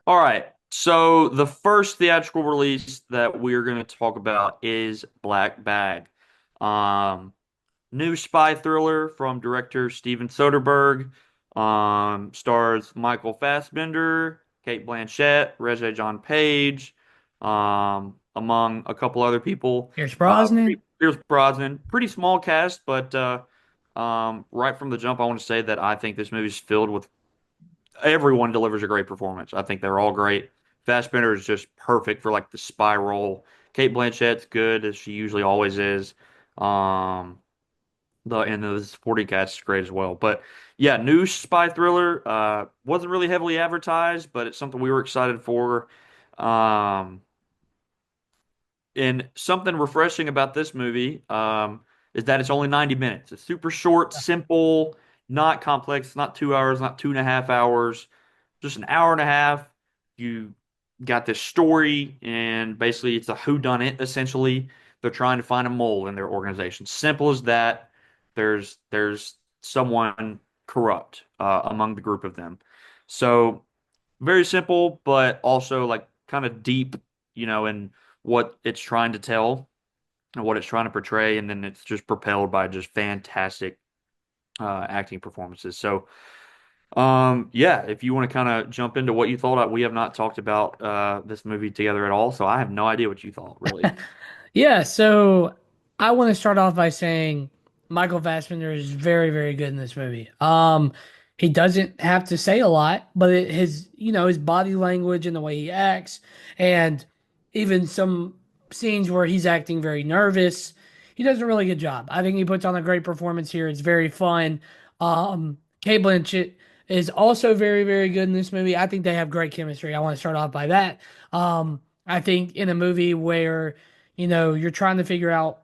All right. So the first theatrical release that we're going to talk about is Black Bag. Um, New spy thriller from director Steven Soderbergh. Stars Michael Fassbender, Cate Blanchett, Regé John Page, among a couple other people. Pierce Brosnan. Pierce Brosnan. Pretty small cast, but right from the jump, I want to say that I think this movie is filled with everyone delivers a great performance. I think they're all great. Fassbender is just perfect for like the spy role. Cate Blanchett's good as she usually always is. Um, the supporting cast is great as well. But yeah, new spy thriller. Wasn't really heavily advertised, but it's something we were excited for. Um, and something refreshing about this movie is that it's only 90 minutes. It's super short, simple, not complex, not 2 hours, not 2.5 hours, just an hour and a half. You got this story, and basically it's a whodunit, essentially. They're trying to find a mole in their organization. Simple as that. There's someone corrupt among the group of them. So very simple, but also like kind of deep, in what it's trying to tell and what it's trying to portray, and then it's just propelled by just fantastic acting performances. So, yeah, if you want to kind of jump into what you thought, we have not talked about this movie together at all, so I have no idea what you thought, really. Yeah, so I want to start off by saying Michael Fassbender is very, very good in this movie. He doesn't have to say a lot, but his body language and the way he acts, and even some scenes where he's acting very nervous, he does a really good job. I think he puts on a great performance here. It's very fun. Cate Blanchett is also very, very good in this movie. I think they have great chemistry. I want to start off by that. I think in a movie where you're trying to figure out,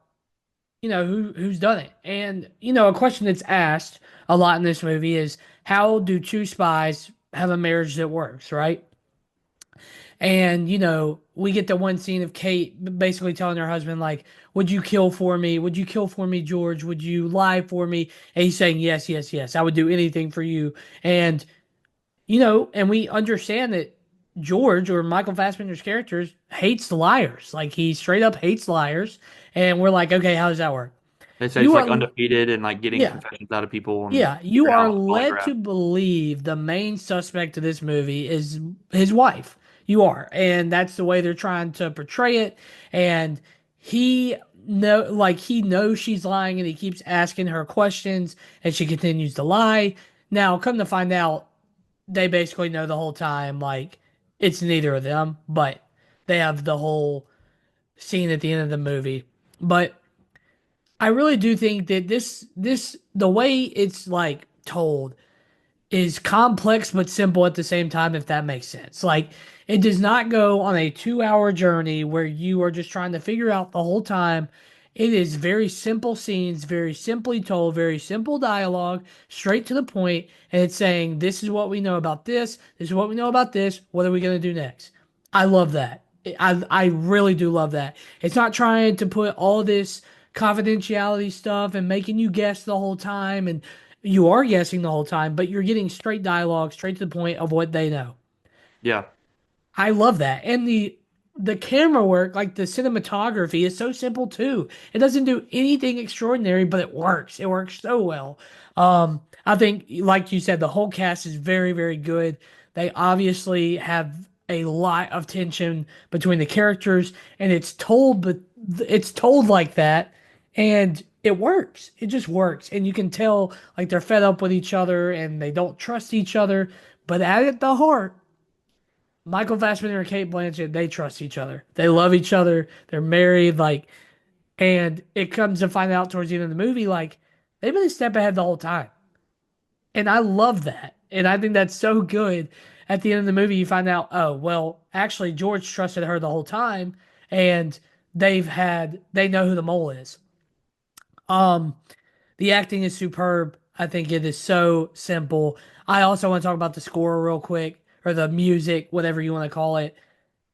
who's done it. And, a question that's asked a lot in this movie is how do two spies have a marriage that works, right? And, we get the one scene of Cate basically telling her husband, like, would you kill for me? Would you kill for me, George? Would you lie for me? And he's saying, yes, yes, yes, I would do anything for you. And and we understand that George or Michael Fassbender's character hates liars. Like he straight up hates liars. And we're like, okay, how does that work? They say it's You like are, undefeated and like getting yeah, confessions out of people and yeah, you figuring are out led polygraph. to believe the main suspect of this movie is his wife. You are. And that's the way they're trying to portray it. And he he knows she's lying and he keeps asking her questions and she continues to lie. Now, come to find out, they basically know the whole time, like it's neither of them, but they have the whole scene at the end of the movie. But I really do think that the way it's like told is complex but simple at the same time, if that makes sense. Like it does not go on a 2 hour journey where you are just trying to figure out the whole time. It is very simple scenes, very simply told, very simple dialogue, straight to the point, and it's saying, this is what we know about this is what we know about this, what are we gonna do next? I love that. I really do love that. It's not trying to put all this confidentiality stuff and making you guess the whole time, and you are guessing the whole time, but you're getting straight dialogue, straight to the point of what they know. Yeah. I love that. And the camera work, like the cinematography, is so simple too. It doesn't do anything extraordinary, but it works. It works so well. I think, like you said, the whole cast is very, very good. They obviously have a lot of tension between the characters, and it's told like that, and it works. It just works, and you can tell like they're fed up with each other and they don't trust each other. But at the heart, Michael Fassbender and Cate Blanchett, they trust each other. They love each other. They're married, like, and it comes to find out towards the end of the movie, like, they've been a step ahead the whole time. And I love that. And I think that's so good. At the end of the movie, you find out, oh, well, actually, George trusted her the whole time, and they know who the mole is. Um, the acting is superb. I think it is so simple. I also want to talk about the score real quick, or the music, whatever you want to call it.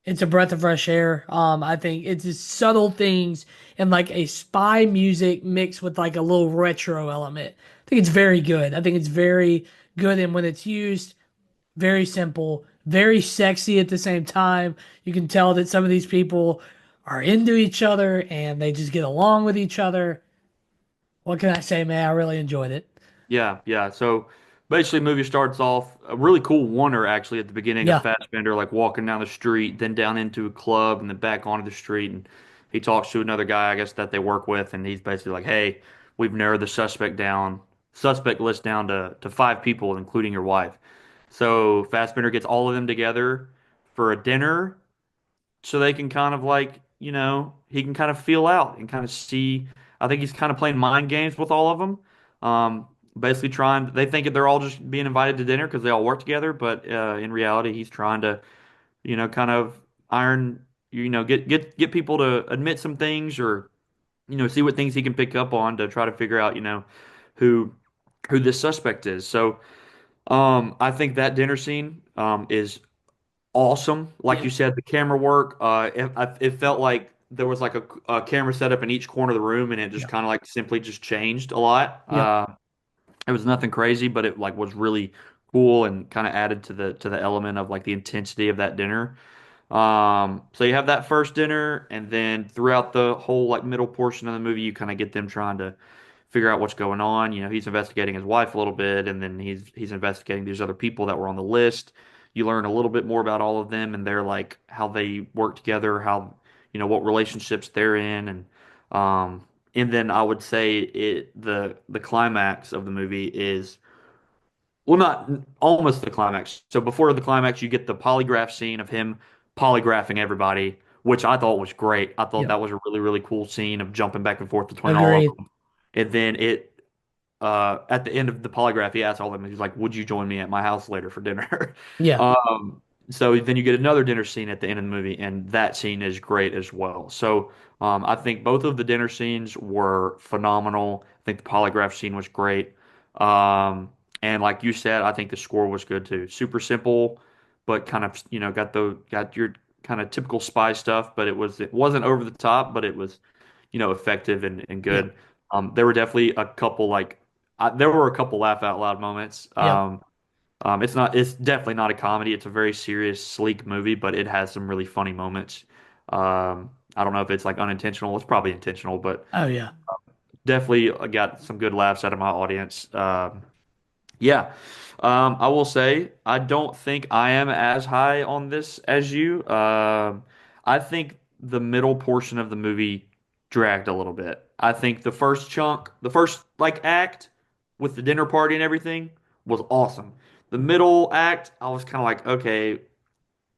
It's a breath of fresh air. I think it's just subtle things and like a spy music mixed with like a little retro element. I think it's very good. I think it's very good, and when it's used, very simple, very sexy at the same time. You can tell that some of these people are into each other and they just get along with each other. What can I say, man? I really enjoyed it. Yeah, yeah. So basically, movie starts off a really cool oneer actually at the beginning of Yeah, Fassbender, like walking down the street, then down into a club, and then back onto the street, and he talks to another guy, I guess that they work with, and he's basically like, "Hey, we've narrowed the suspect list down to five people, including your wife." So Fassbender gets all of them together for a dinner so they can kind of like, he can kind of feel out and kind of see. I think he's kind of playing mind games with all of them. Um, Basically trying, they think they're all just being invited to dinner because they all work together, but in reality, he's trying to, kind of iron, get people to admit some things or, see what things he can pick up on to try to figure out, who who this suspect is. So, I think that dinner scene is awesome. Like yeah, you said, the camera work, it felt like there was like a camera set up in each corner of the room, and it just yeah, kind of like simply just changed a lot. yeah, It was nothing crazy, but it like was really cool and kind of added to the element of like the intensity of that dinner. So you have that first dinner, and then throughout the whole like middle portion of the movie, you kind of get them trying to figure out what's going on. He's investigating his wife a little bit, and then he's investigating these other people that were on the list. You learn a little bit more about all of them and their like how they work together, how what relationships they're in, and then I would say the climax of the movie is well, not almost the climax. So before the climax, you get the polygraph scene of him polygraphing everybody, which I thought was great. I thought yeah. that was a really, really cool scene of jumping back and forth between all of Agreed. them. And then at the end of the polygraph, he asked all of them, he's like, "Would you join me at my house later for dinner?" Yeah, Um, so then you get another dinner scene at the end of the movie, and that scene is great as well. So I think both of the dinner scenes were phenomenal. I think the polygraph scene was great. And like you said, I think the score was good too. Super simple, but kind of, got your kind of typical spy stuff, but it wasn't over the top, but it was, effective and yeah, good. There were definitely a couple there were a couple laugh out loud moments. yeah. It's definitely not a comedy. It's a very serious, sleek movie, but it has some really funny moments. I don't know if it's like unintentional. It's probably intentional, but Oh yeah, definitely got some good laughs out of my audience. Yeah. I will say I don't think I am as high on this as you. I think the middle portion of the movie dragged a little bit. I think the first chunk, the first like act with the dinner party and everything was awesome. The middle act, I was kind of like, okay,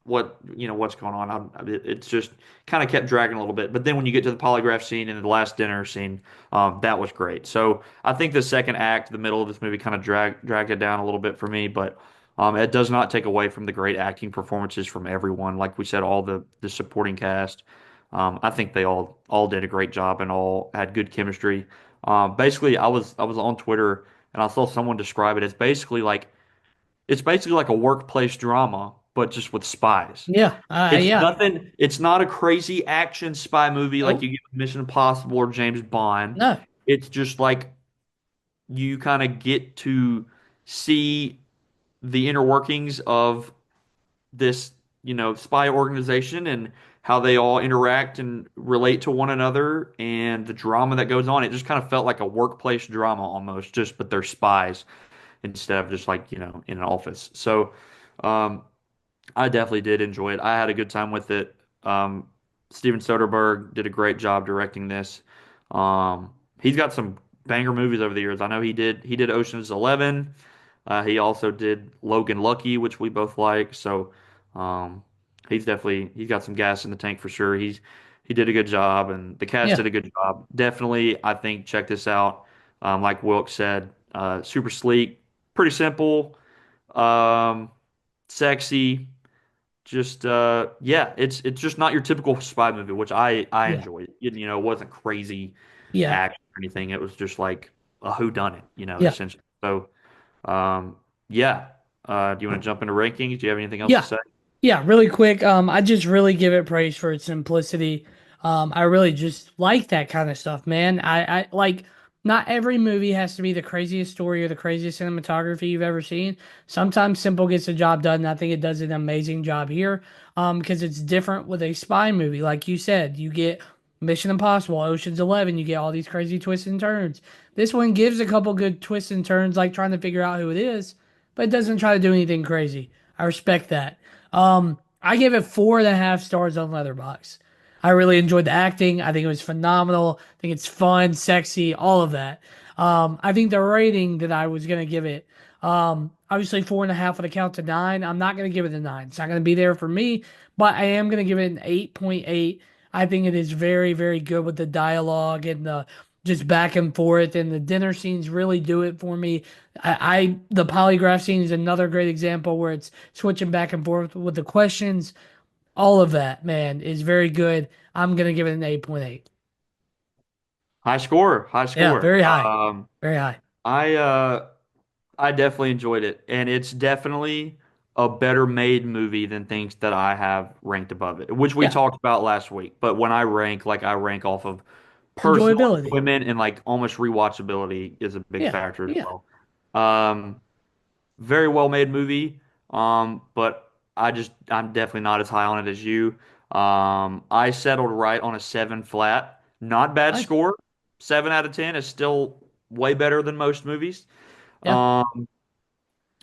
what's going on. It's just kind of kept dragging a little bit. But then when you get to the polygraph scene and the last dinner scene, that was great. So I think the second act, the middle of this movie, kind of dragged it down a little bit for me. But it does not take away from the great acting performances from everyone. Like we said, all the supporting cast. I think they all did a great job and all had good chemistry. Basically, I was on Twitter and I saw someone describe it as basically like a workplace drama, but just with spies. yeah, It's yeah. nothing, it's not a crazy action spy movie like Nope. you get with Mission Impossible or James Bond. No. It's just like you kind of get to see the inner workings of this, spy organization and how they all interact and relate to one another and the drama that goes on. It just kind of felt like a workplace drama almost, just but they're spies instead of just like, in an office. So, um, I definitely did enjoy it. I had a good time with it. Steven Soderbergh did a great job directing this. He's got some banger movies over the years. I know he did Ocean's 11. He also did Logan Lucky, which we both like. So um, he's got some gas in the tank for sure. He did a good job, and the cast Yeah, did a good job. Definitely, I think check this out. Like Wilk said, super sleek, pretty simple, um, sexy. Just yeah, it's just not your typical spy movie, which I yeah, enjoyed. It wasn't crazy yeah, action or anything. It was just like a whodunit, yeah, essentially. So yeah. Do you want to jump into rankings? Do you have anything else to yeah, say? yeah. Really quick. I just really give it praise for its simplicity. I really just like that kind of stuff, man. I like not every movie has to be the craziest story or the craziest cinematography you've ever seen. Sometimes simple gets the job done, and I think it does an amazing job here. Because it's different with a spy movie. Like you said, you get Mission Impossible, Ocean's 11, you get all these crazy twists and turns. This one gives a couple good twists and turns, like trying to figure out who it is, but it doesn't try to do anything crazy. I respect that. I give it 4.5 stars on Letterboxd. I really enjoyed the acting. I think it was phenomenal. I think it's fun, sexy, all of that. I think the rating that I was gonna give it, obviously 4.5 would account to 9. I'm not gonna give it a 9. It's not gonna be there for me, but I am gonna give it an 8.8. I think it is very, very good with the dialogue and the just back and forth, and the dinner scenes really do it for me. The polygraph scene is another great example where it's switching back and forth with the questions. All of that, man, is very good. I'm gonna give it an 8.8. High score, high Yeah, score. very high. Very high. I I definitely enjoyed it, and it's definitely a better made movie than things that I have ranked above it, which we Yeah. talked about last week. But when I rank, like I rank off of personal Enjoyability. enjoyment and like almost rewatchability is a big Yeah. factor as Yeah. well. Um, Very well made movie. But I'm definitely not as high on it as you. I settled right on a 7 flat. Not bad Nice. score. 7 out of 10 is still way better than most movies. Yeah. Um,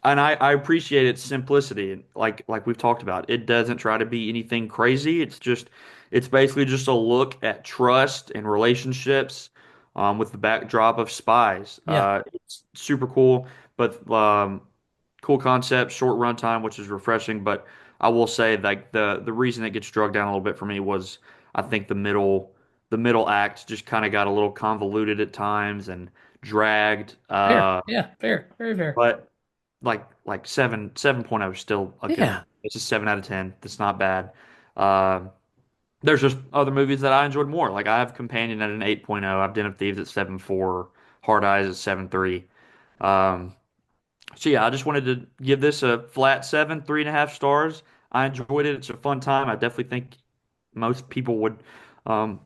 and I appreciate its simplicity. And like we've talked about, it doesn't try to be anything crazy. It's basically just a look at trust and relationships with the backdrop of spies. Yeah. It's super cool, but cool concept, short runtime, which is refreshing. But I will say like the reason it gets drug down a little bit for me was I think the middle act just kind of got a little convoluted at times and dragged. Fair. Yeah. Fair. Very fair. But like 7.0 is still a good Yeah. movie. It's a 7 out of 10. That's not bad. Um, there's just other movies that I enjoyed more. Like I have Companion at an 8.0. I've Den of Thieves at 7.4. Hard Eyes at 7.3. Um, so yeah, I just wanted to give this a flat 7, 3.5 stars. I enjoyed it. It's a fun time. I definitely think most people would um,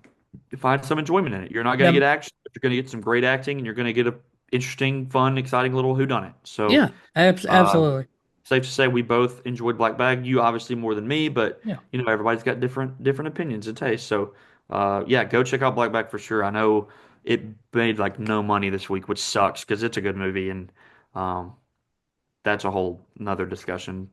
find some enjoyment in it. You're not going to Yeah. get action, but you're going to get some great acting, and you're going to get a interesting, fun, exciting little whodunit. So Yeah. um, Absolutely. safe to say we both enjoyed Black Bag. You obviously more than me, but Yeah. everybody's got different opinions and tastes. So yeah, go check out Black Bag for sure. I know it made like no money this week, which sucks because it's a good movie and um, that's a whole another discussion.